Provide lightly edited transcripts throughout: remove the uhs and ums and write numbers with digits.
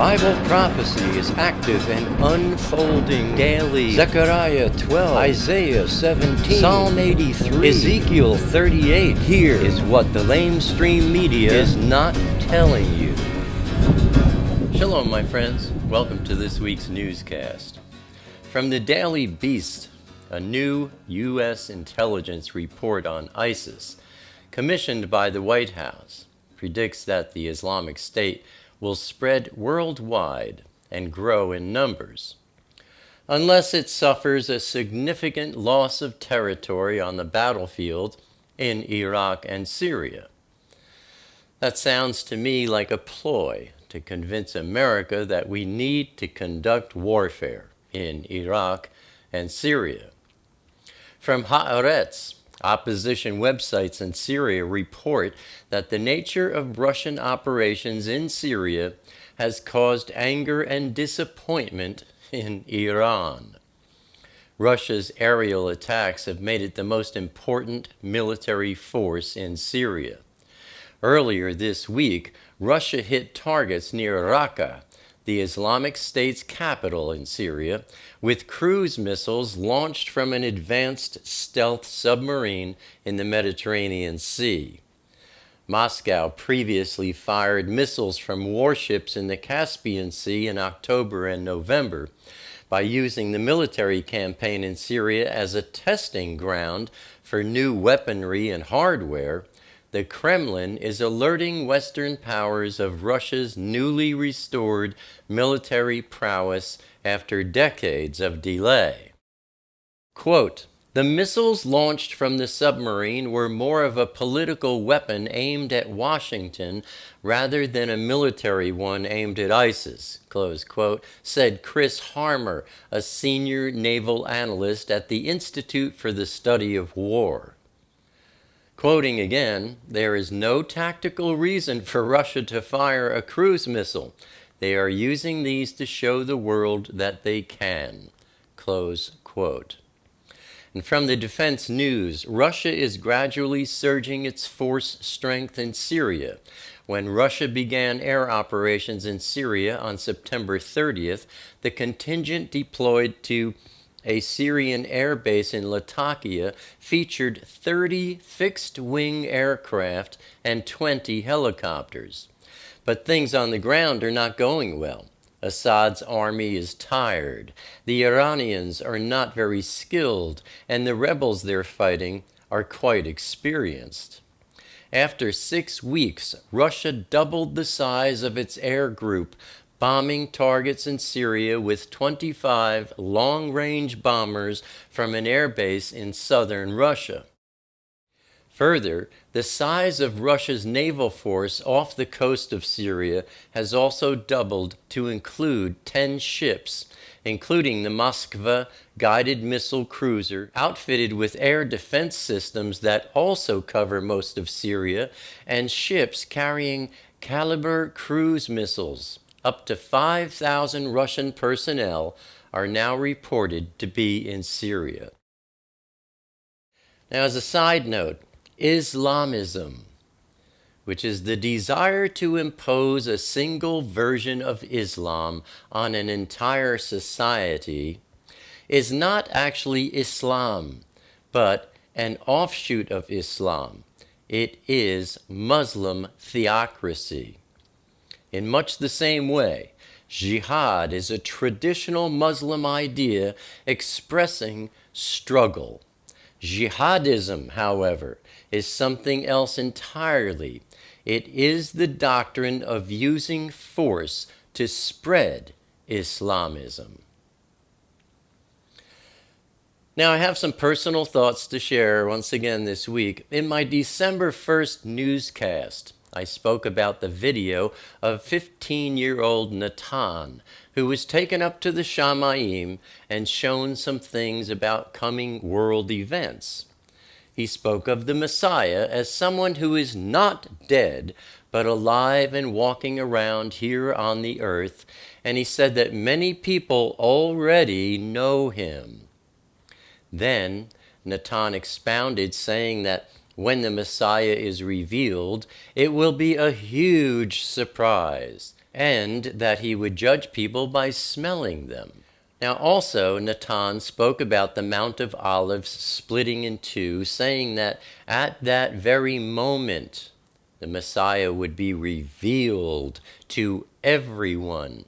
Bible prophecy is active and unfolding daily. Zechariah 12, Isaiah 17, Psalm 83, Ezekiel 38. Here is what the LameStream Media is not telling you. Shalom, my friends. Welcome to this week's newscast. From the Daily Beast, a new U.S. intelligence report on ISIS, commissioned by the White House, predicts that the Islamic State will spread worldwide and grow in numbers, unless it suffers a significant loss of territory on the battlefield in Iraq and Syria. That sounds to me like a ploy to convince America that we need to conduct warfare in Iraq and Syria. From Haaretz, opposition websites in Syria report that the nature of Russian operations in Syria has caused anger and disappointment in Iran. Russia's aerial attacks have made it the most important military force in Syria. Earlier this week, Russia hit targets near Raqqa, the Islamic State's capital in Syria, with cruise missiles launched from an advanced stealth submarine in the Mediterranean Sea. Moscow previously fired missiles from warships in the Caspian Sea in October and November. By using the military campaign in Syria as a testing ground for new weaponry and hardware, the Kremlin is alerting Western powers of Russia's newly restored military prowess after decades of delay. Quote, "The missiles launched from the submarine were more of a political weapon aimed at Washington rather than a military one aimed at ISIS," close quote, said Chris Harmer, a senior naval analyst at the Institute for the Study of War. Quoting again, "There is no tactical reason for Russia to fire a cruise missile. They are using these to show the world that they can," close quote. And from the Defense News, Russia is gradually surging its force strength in Syria. When Russia began air operations in Syria on September 30th, the contingent deployed to a Syrian air base in Latakia featured 30 fixed-wing aircraft and 20 helicopters. But things on the ground are not going well. Assad's army is tired, the Iranians are not very skilled, and the rebels they're fighting are quite experienced. After 6 weeks, Russia doubled the size of its air group, bombing targets in Syria with 25 long-range bombers from an airbase in southern Russia. Further, the size of Russia's naval force off the coast of Syria has also doubled to include 10 ships, including the Moskva guided missile cruiser, outfitted with air defense systems that also cover most of Syria, and ships carrying Caliber cruise missiles. Up to 5,000 Russian personnel are now reported to be in Syria. Now, as a side note, Islamism, which is the desire to impose a single version of Islam on an entire society, is not actually Islam, but an offshoot of Islam. It is Muslim theocracy. In much the same way, jihad is a traditional Muslim idea expressing struggle. Jihadism, however, is something else entirely. It is the doctrine of using force to spread Islamism. Now, I have some personal thoughts to share once again this week. In my December 1st newscast, I spoke about the video of 15-year-old Natan, who was taken up to the Shamayim and shown some things about coming world events. He spoke of the Messiah as someone who is not dead, but alive and walking around here on the earth, and he said that many people already know him. Then Natan expounded, saying that when the Messiah is revealed, it will be a huge surprise. and that he would judge people by smelling them. Now also, Natan spoke about the Mount of Olives splitting in two, saying that at that very moment the Messiah would be revealed to everyone,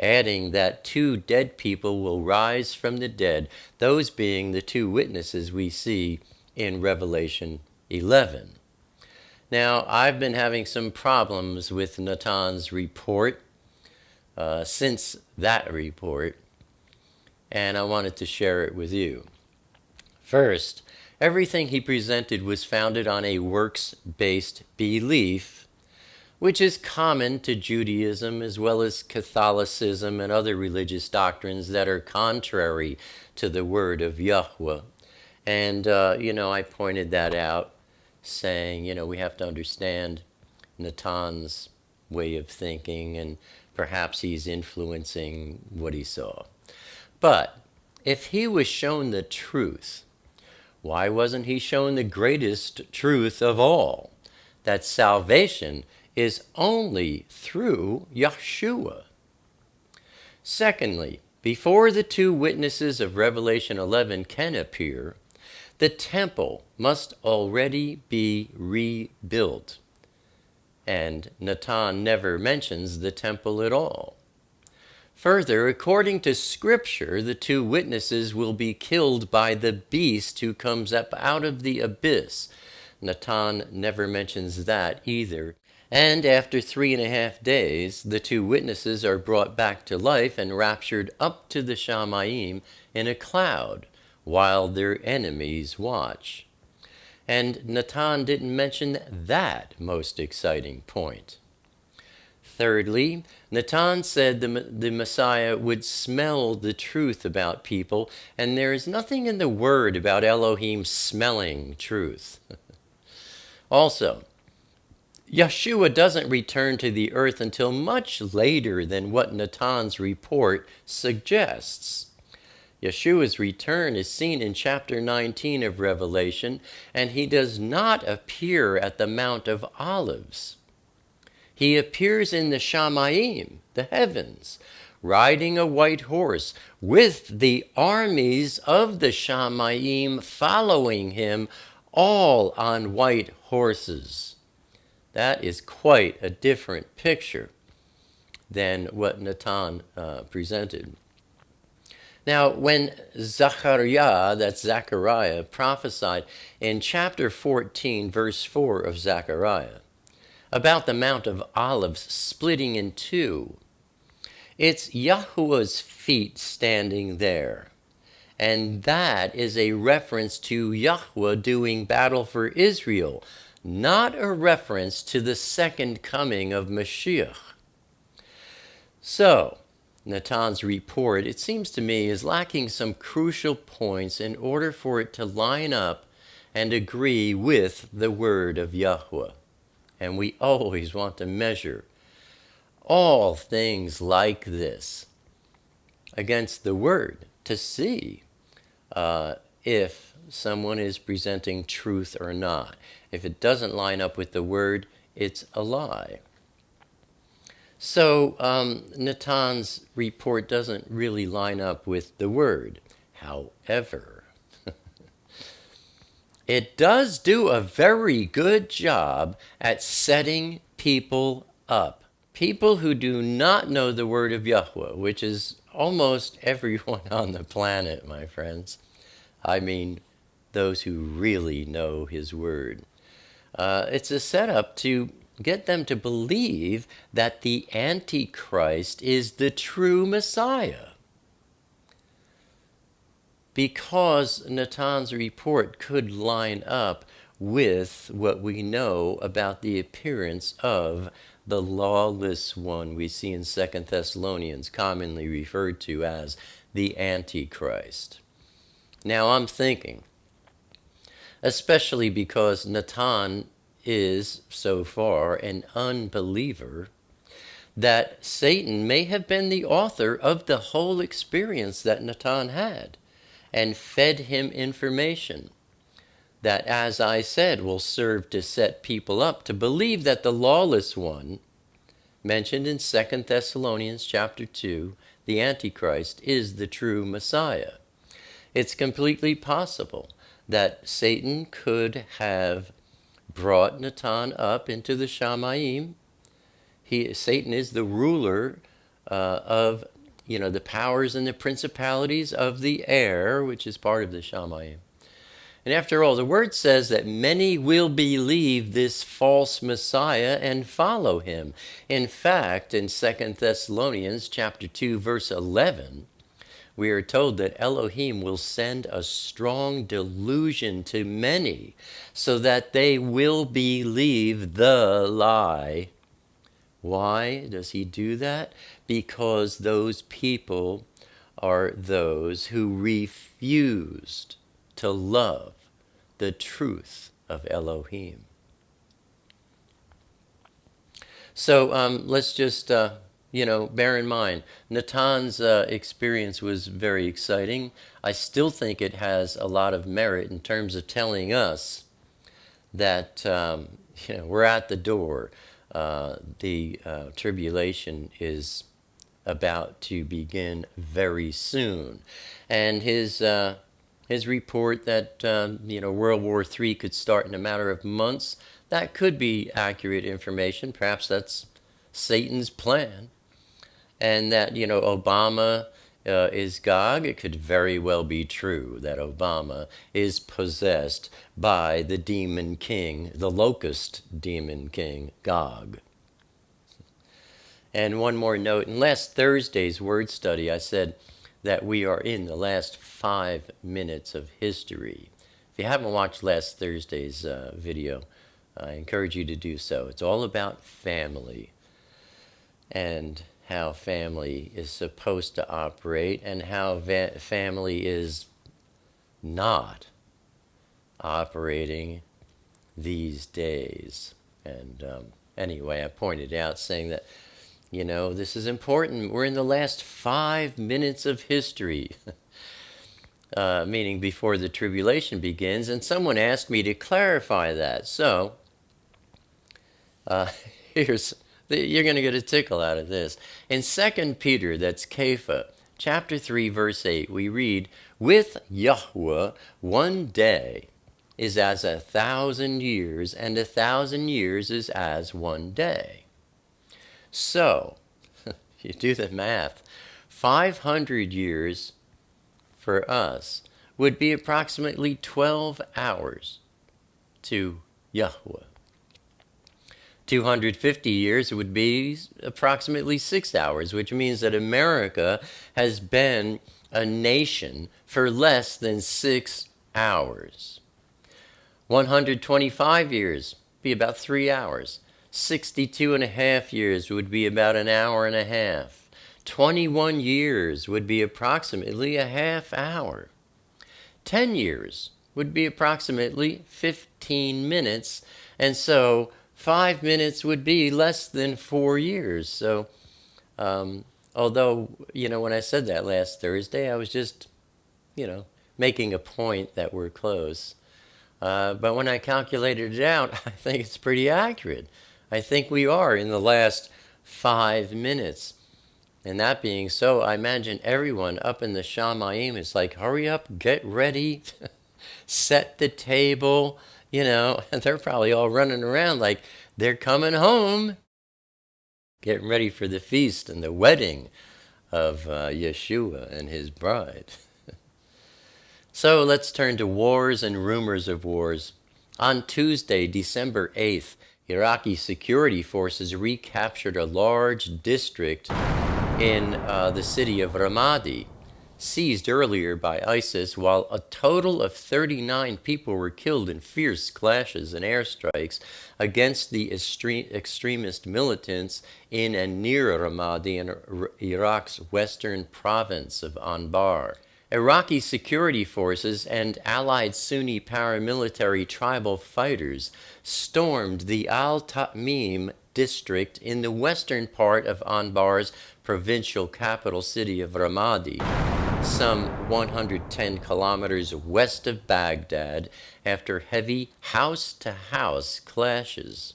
adding that 2 dead people will rise from the dead, those being the 2 witnesses we see in Revelation 11. Now, I've been having some problems with Natan's report since that report, and I wanted to share it with you. First, everything he presented was founded on a works-based belief, which is common to Judaism as well as Catholicism and other religious doctrines that are contrary to the word of Yahweh. And, I pointed that out, saying, we have to understand Natan's way of thinking, and perhaps he's influencing what he saw. But if he was shown the truth, why wasn't he shown the greatest truth of all? That salvation is only through Yeshua. Secondly, before the 2 witnesses of Revelation 11 can appear, the temple must already be rebuilt. And Natan never mentions the temple at all. Further, according to Scripture, the 2 witnesses will be killed by the beast who comes up out of the abyss. Natan never mentions that either. And after 3.5 days, the 2 witnesses are brought back to life and raptured up to the Shamayim in a cloud, while their enemies watch. And Natan didn't mention that most exciting point. Thirdly, Natan said the Messiah would smell the truth about people, and there is nothing in the word about Elohim smelling truth. Also, Yeshua doesn't return to the earth until much later than what Natan's report suggests. Yeshua's return is seen in chapter 19 of Revelation, and he does not appear at the Mount of Olives. He appears in the Shamayim, the heavens, riding a white horse, with the armies of the Shamayim following him, all on white horses. That is quite a different picture than what Natan presented. Now, when Zechariah prophesied in chapter 14, verse 4 of Zechariah, about the Mount of Olives splitting in two, it's Yahuwah's feet standing there. And that is a reference to Yahweh doing battle for Israel, not a reference to the second coming of Mashiach. So, Natan's report, it seems to me, is lacking some crucial points in order for it to line up and agree with the word of Yahweh. And we always want to measure all things like this against the word to see if someone is presenting truth or not. If it doesn't line up with the word, it's a lie. So Natan's report doesn't really line up with the word. However, it does do a very good job at setting people up. People who do not know the word of Yahweh, which is almost everyone on the planet, my friends. I mean, those who really know his word. It's a setup to get them to believe that the Antichrist is the true Messiah. Because Natan's report could line up with what we know about the appearance of the lawless one we see in 2 Thessalonians, commonly referred to as the Antichrist. Now I'm thinking, especially because Natan is, so far, an unbeliever, that Satan may have been the author of the whole experience that Natan had, and fed him information that, as I said, will serve to set people up to believe that the lawless one, mentioned in 2 Thessalonians chapter 2, the Antichrist is the true Messiah. It's completely possible that Satan could have brought Natan up into the Shamayim. Satan is the ruler of the powers and the principalities of the air, which is part of the Shamayim. And after all, the word says that many will believe this false Messiah and follow him. In fact, in 2 Thessalonians chapter 2, verse 11, we are told that Elohim will send a strong delusion to many so that they will believe the lie. Why does he do that? Because those people are those who refused to love the truth of Elohim. So let's just, bear in mind, Natan's experience was very exciting. I still think it has a lot of merit in terms of telling us that, we're at the door. The tribulation is about to begin very soon. And his report that, World War III could start in a matter of months, that could be accurate information. Perhaps that's Satan's plan. And that, Obama is Gog. It could very well be true that Obama is possessed by the demon king, the locust demon king, Gog. And one more note. In last Thursday's word study, I said that we are in the last 5 minutes of history. If you haven't watched last Thursday's video, I encourage you to do so. It's all about family and how family is supposed to operate and how family is not operating these days. And anyway, I pointed out saying that, this is important. We're in the last 5 minutes of history, meaning before the tribulation begins. And someone asked me to clarify that. So, you're going to get a tickle out of this. In 2 Peter, that's Kepha, chapter 3, verse 8, we read, "With Yahweh, one day is as 1,000 years, and 1,000 years is as one day." So, you do the math, 500 years for us would be approximately 12 hours to Yahweh. 250 years would be approximately 6 hours, which means that America has been a nation for less than 6 hours. 125 years be about 3 hours. 62 and a half years would be about an hour and a half. 21 years would be approximately a half hour. 10 years would be approximately 15 minutes, and so 5 minutes would be less than 4 years. So, although, when I said that last Thursday, I was just, making a point that we're close. But when I calculated it out, I think it's pretty accurate. I think we are in the last 5 minutes. And that being so, I imagine everyone up in the Shamayim is like, hurry up, get ready, set the table, and they're probably all running around like they're coming home, getting ready for the feast and the wedding of Yeshua and his bride. So let's turn to wars and rumors of wars. On Tuesday, December 8th, Iraqi security forces recaptured a large district in the city of Ramadi, seized earlier by ISIS, while a total of 39 people were killed in fierce clashes and airstrikes against the extremist militants in and near Ramadi in Iraq's western province of Anbar. Iraqi security forces and allied Sunni paramilitary tribal fighters stormed the Al-Ta'mim district in the western part of Anbar's provincial capital city of Ramadi, some 110 kilometers west of Baghdad, after heavy house-to-house clashes.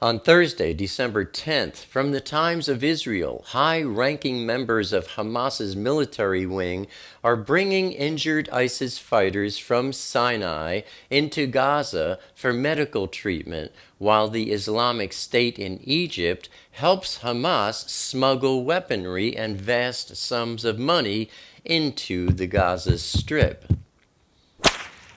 On Thursday, December 10th, from the Times of Israel, high-ranking members of Hamas's military wing are bringing injured ISIS fighters from Sinai into Gaza for medical treatment, while the Islamic State in Egypt helps Hamas smuggle weaponry and vast sums of money into the Gaza Strip.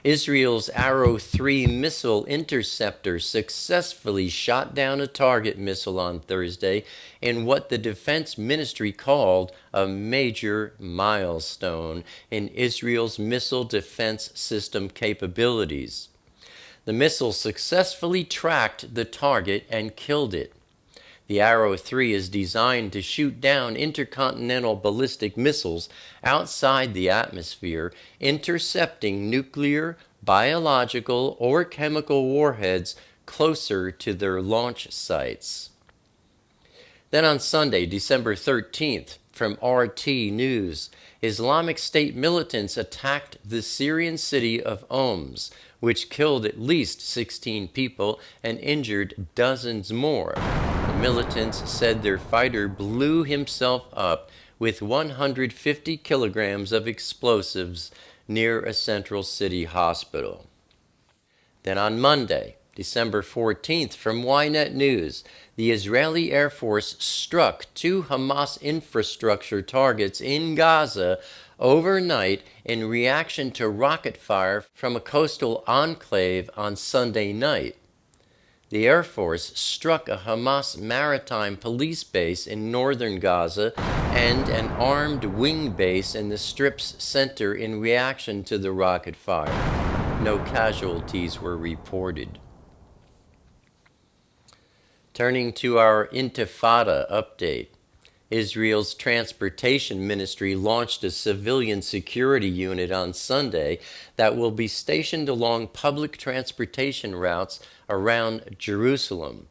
Israel's Arrow 3 missile interceptor successfully shot down a target missile on Thursday in what the Defense Ministry called a major milestone in Israel's missile defense system capabilities. The missile successfully tracked the target and killed it. The Arrow 3 is designed to shoot down intercontinental ballistic missiles outside the atmosphere, intercepting nuclear, biological, or chemical warheads closer to their launch sites. Then on Sunday, December 13th, from RT News, Islamic State militants attacked the Syrian city of Homs, which killed at least 16 people and injured dozens more. The militants said their fighter blew himself up with 150 kilograms of explosives near a central city hospital. Then on Monday, December 14th, from Ynet News, the Israeli Air Force struck 2 Hamas infrastructure targets in Gaza overnight in reaction to rocket fire from a coastal enclave on Sunday night. The Air Force struck a Hamas maritime police base in northern Gaza and an armed wing base in the Strip's center in reaction to the rocket fire. No casualties were reported. Turning to our Intifada update, Israel's Transportation Ministry launched a civilian security unit on Sunday that will be stationed along public transportation routes around Jerusalem.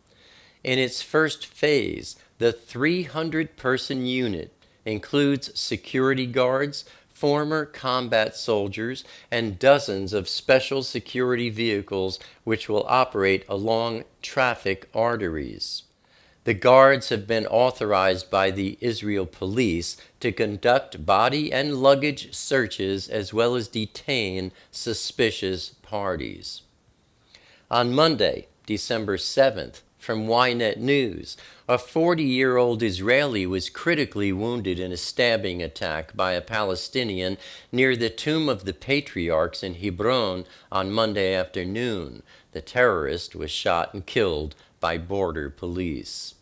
In its first phase, the 300-person unit includes security guards, former combat soldiers, and dozens of special security vehicles which will operate along traffic arteries. The guards have been authorized by the Israel Police to conduct body and luggage searches as well as detain suspicious parties. On Monday, December 7th, from Ynet News, a 40-year-old Israeli was critically wounded in a stabbing attack by a Palestinian near the Tomb of the Patriarchs in Hebron on Monday afternoon. The terrorist was shot and killed by border police.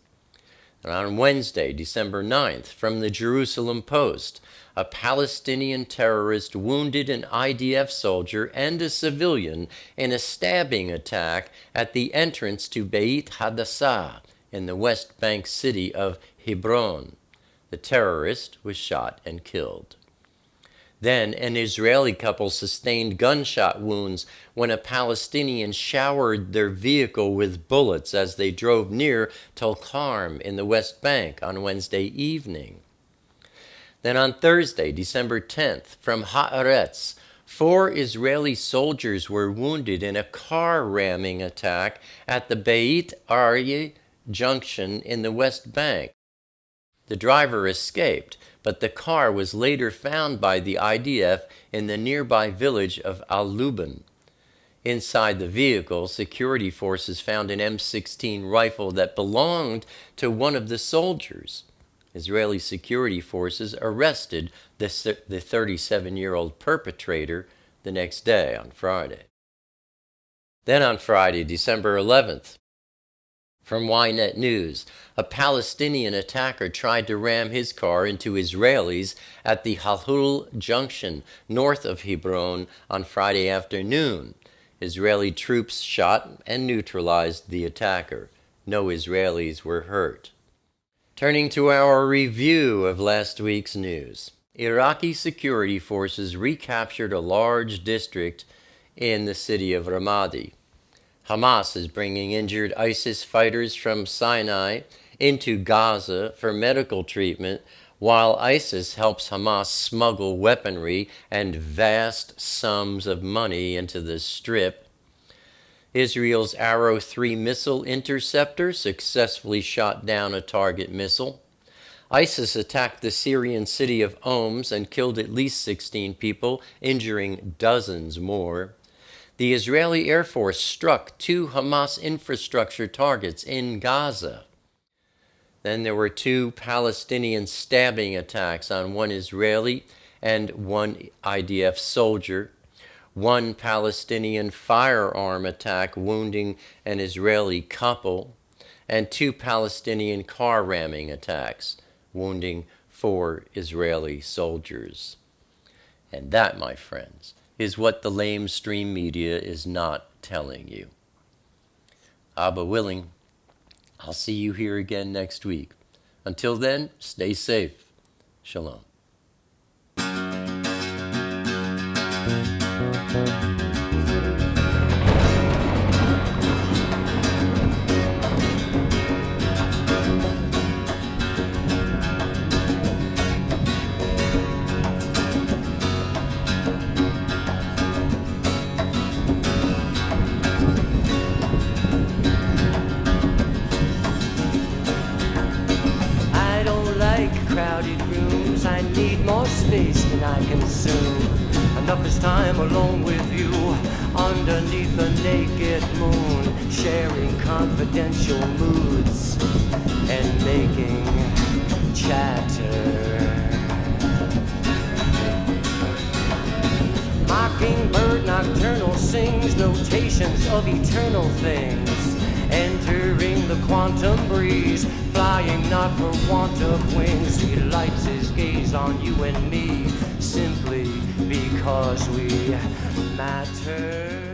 And on Wednesday, December 9th, from the Jerusalem Post, a Palestinian terrorist wounded an IDF soldier and a civilian in a stabbing attack at the entrance to Beit Hadassah in the West Bank city of Hebron. The terrorist was shot and killed. Then an Israeli couple sustained gunshot wounds when a Palestinian showered their vehicle with bullets as they drove near Tulkarm in the West Bank on Wednesday evening. Then on Thursday, December 10th, from Haaretz, 4 Israeli soldiers were wounded in a car ramming attack at the Beit Aryeh junction in the West Bank. The driver escaped, but the car was later found by the IDF in the nearby village of Al-Luban. Inside the vehicle, security forces found an M16 rifle that belonged to one of the soldiers. Israeli security forces arrested the 37-year-old perpetrator the next day on Friday. Then on Friday, December 11th, from Ynet News, a Palestinian attacker tried to ram his car into Israelis at the Halhul Junction north of Hebron on Friday afternoon. Israeli troops shot and neutralized the attacker. No Israelis were hurt. Turning to our review of last week's news, Iraqi security forces recaptured a large district in the city of Ramadi. Hamas is bringing injured ISIS fighters from Sinai into Gaza for medical treatment, while ISIS helps Hamas smuggle weaponry and vast sums of money into the Strip. Israel's Arrow 3 missile interceptor successfully shot down a target missile. ISIS attacked the Syrian city of Homs and killed at least 16 people, injuring dozens more. The Israeli Air Force struck 2 Hamas infrastructure targets in Gaza. Then there were 2 Palestinian stabbing attacks on 1 Israeli and 1 IDF soldier. 1 Palestinian firearm attack wounding an Israeli couple, and 2 Palestinian car ramming attacks wounding 4 Israeli soldiers. And that, my friends, is what the LameStream Media is not telling you. Abba willing, I'll see you here again next week. Until then, stay safe. Shalom. Crowded rooms, I need more space than I consume. Enough is time alone with you, underneath a naked moon, sharing confidential moods and making chatter. Mockingbird nocturnal sings notations of eternal things, entering the quantum breeze, flying not for want of wings. He lights his gaze on you and me, simply because we matter.